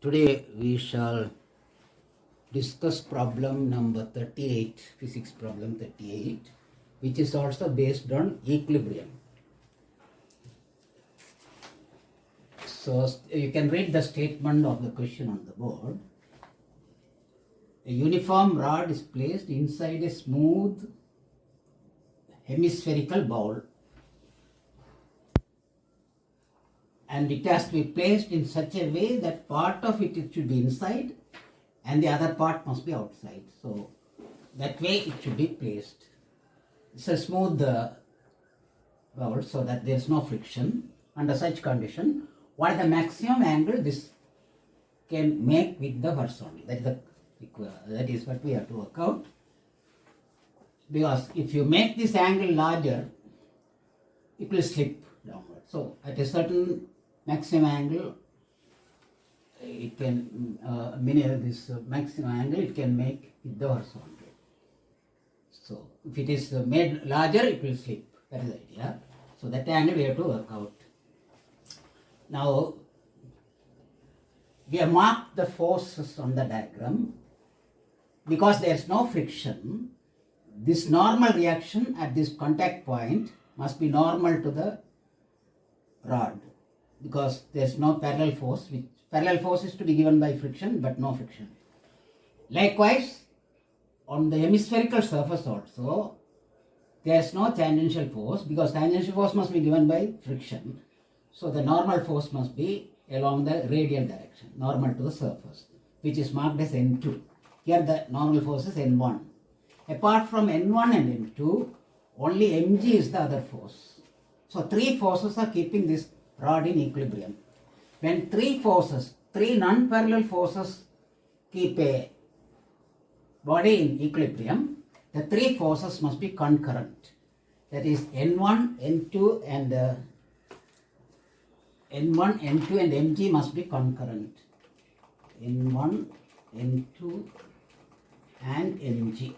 Today we shall discuss problem number 38, physics problem 38, which is also based on equilibrium. So you can read the statement of the question on the board. A uniform rod is placed inside a smooth hemispherical bowl, and it has to be placed in such a way that part of it should be inside and the other part must be outside. So that way it should be placed. It's a smooth bowl so that there is no friction. Under such condition, what is the maximum angle this can make with the horizontal? That is what we have to work out. Because if you make this angle larger, it will slip downward. So at a certain maximum angle, it can this maximum angle it can make with the horizontal. So if it is made larger, it will slip. That is the idea. So that angle we have to work out. Now we have marked the forces on the diagram. Because there is no friction, this normal reaction at this contact point must be normal to the rod, because there is no parallel force. Which parallel force is to be given by friction, but no friction. Likewise, on the hemispherical surface also, there is no tangential force, because tangential force must be given by friction. So the normal force must be along the radial direction, normal to the surface, which is marked as N2. Here the normal force is N1. Apart from N1 and N2, only mg is the other force. So three forces are keeping this rod in equilibrium. When three non-parallel forces keep a body in equilibrium, the three forces must be concurrent. That is N1, N2 and N1, N2 and mg must be concurrent. N1, N2 and mg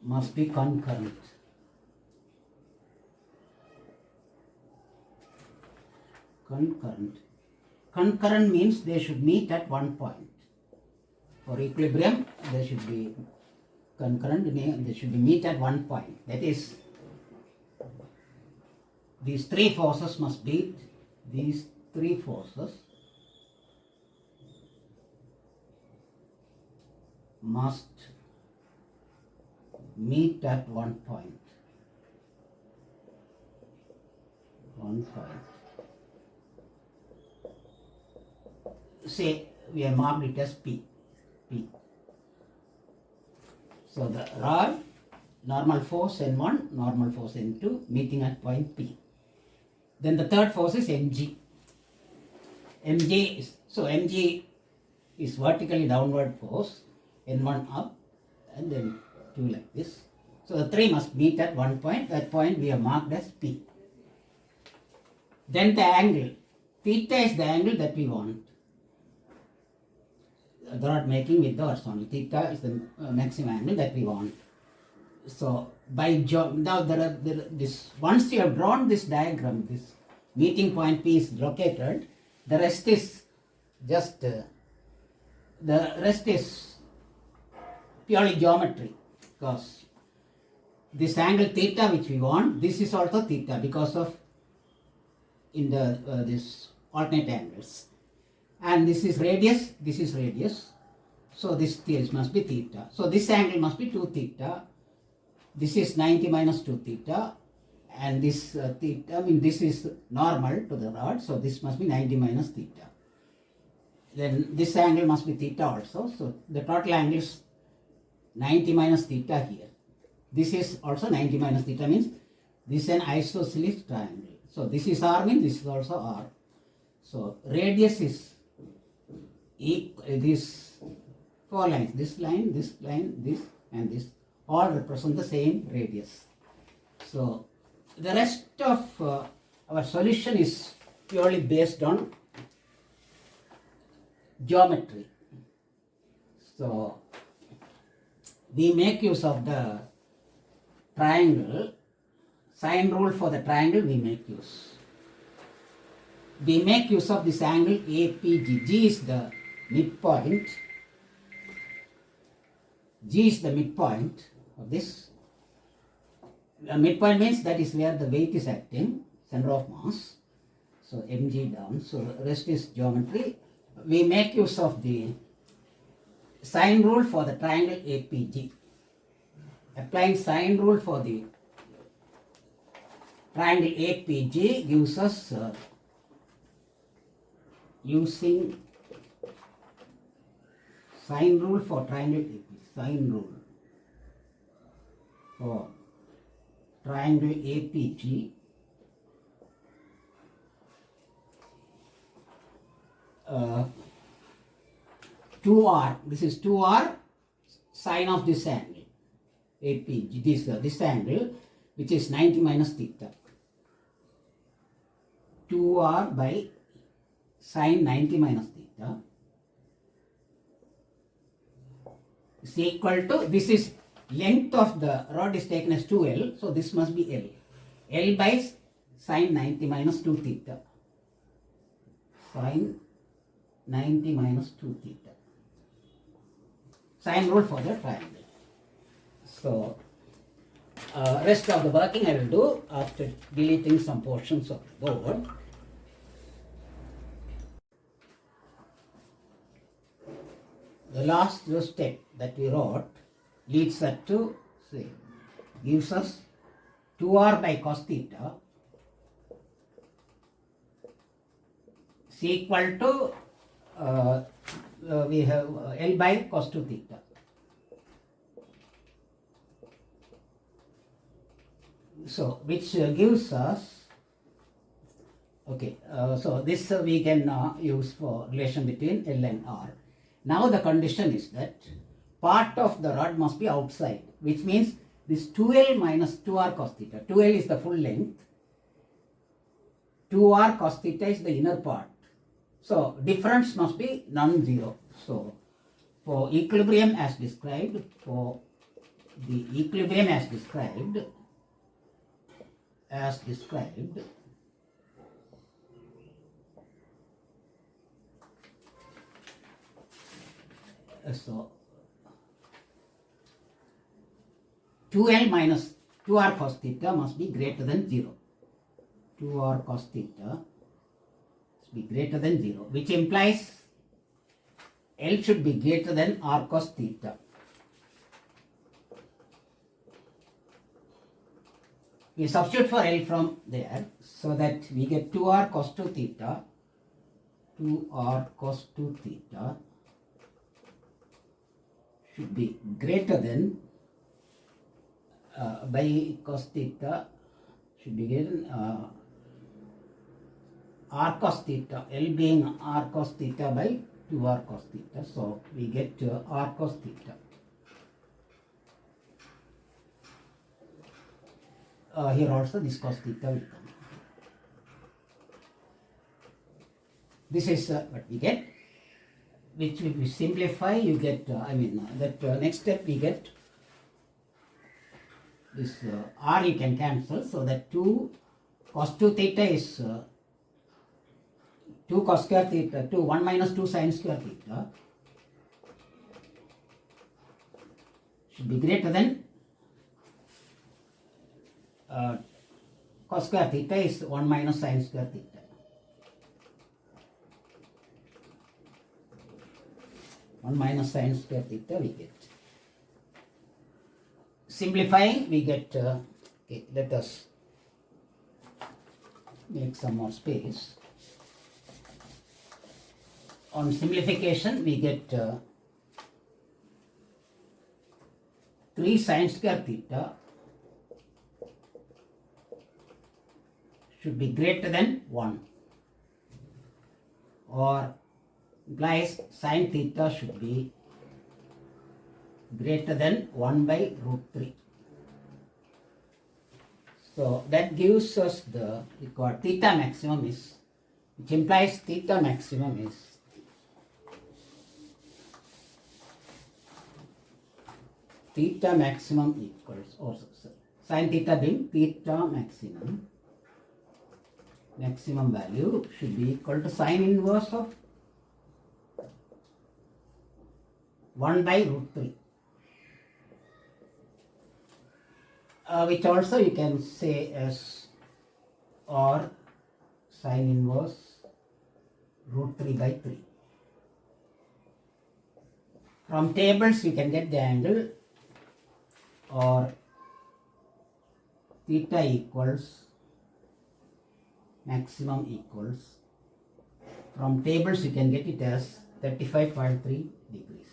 must be concurrent. Concurrent means they should meet at one point. For equilibrium, they should be concurrent, they should be meet at one point. That is, these three forces must beat, these three forces must meet at one point. Say we have marked it as P. So the rod, normal force N1, normal force N2, meeting at point P. Then the third force is mg. Mg is vertically downward force, N1 up and then 2 like this. So the three must meet at one point. That point we have marked as P. Then the angle, theta is the angle that we want. The rod making with the horizontal. Theta is the maximum angle that we want. So by now once you have drawn this diagram, this meeting point P is located. The rest is just purely geometry, because this angle theta which we want, this is also theta because of in the this alternate angles, and this is radius, so this must be theta. So this angle must be 2 theta. This is 90 minus 2 theta, and this theta, this is normal to the rod, so this must be 90 minus theta. Then this angle must be theta also, so the total angle is 90 minus theta here. This is also 90 minus theta, means this is an isosceles triangle. So this is R, means this is also R. So radius is these 4 lines, this line, this and this, all represent the same radius. So the rest of our solution is purely based on geometry. So we make use of the triangle, sine rule for the triangle we make use. We make use of this angle APG. G is the midpoint. G is the midpoint of this. Midpoint means that is where the weight is acting, center of mass. So mg down. So rest is geometry. We make use of the sine rule for the triangle APG. Applying sine rule for the triangle APG gives us using sine rule for triangle APG. Sine rule for triangle APG. 2r, this is 2r sine of this angle APG, this angle which is 90 minus theta. 2r by sine 90 minus theta is equal to, this is length of the rod is taken as 2L, so this must be L. L by sine 90 minus 2 theta. Sine 90 minus 2 theta. Sine rule for the triangle. So, rest of the working I will do after deleting some portions of the board. The last step that we wrote leads us to, say, gives us 2r by cos theta is equal to we have L by cos 2 theta. So, which gives us, okay, so this we can use for relation between L and R. Now the condition is that part of the rod must be outside, which means this 2L minus 2R cos theta. 2L is the full length, 2R cos theta is the inner part. So difference must be non-zero. So for equilibrium as described, so so 2L minus 2R cos theta must be greater than 0. 2R cos theta must be greater than 0, which implies L should be greater than R cos theta. We substitute for L from there so that we get 2R cos 2 theta, 2R cos 2 theta should be greater than by cos theta should be greater than R cos theta, L being R cos theta by 2R cos theta. So we get R cos theta. Here also this cos theta will come. This is what we get, which if we simplify, you get, next step we get this R you can cancel, so that 2 cos 2 theta is 2 cos square theta, 1 minus 2 sin square theta should be greater than cos square theta is 1 minus sin square theta. One minus sin square theta we get. Simplifying we get, okay, let us make some more space. On simplification we get 3 sin square theta should be greater than 1, or implies sin theta should be greater than 1 by root 3. So that gives us the required theta maximum is, which implies theta maximum is theta maximum equals, or sin theta being theta maximum value should be equal to sin inverse of 1 by root 3. Which also you can say as or sin inverse root 3 by 3. From tables you can get the angle, or theta equals maximum equals, from tables you can get it as 35.3 degrees.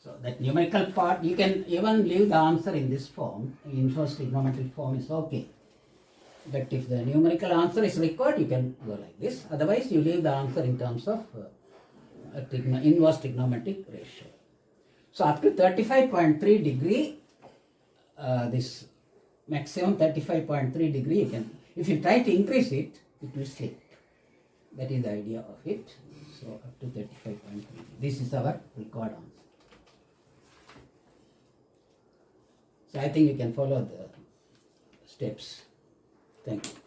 So that numerical part, you can even leave the answer in this form, in inverse trigonometric form is okay. But if the numerical answer is required, you can go like this. Otherwise, you leave the answer in terms of inverse trigonometric ratio. So up to 35.3 degree, this maximum 35.3 degree, you can, if you try to increase it, it will slip. That is the idea of it. So up to 35.3. This is our required answer. So I think you can follow the steps. Thank you.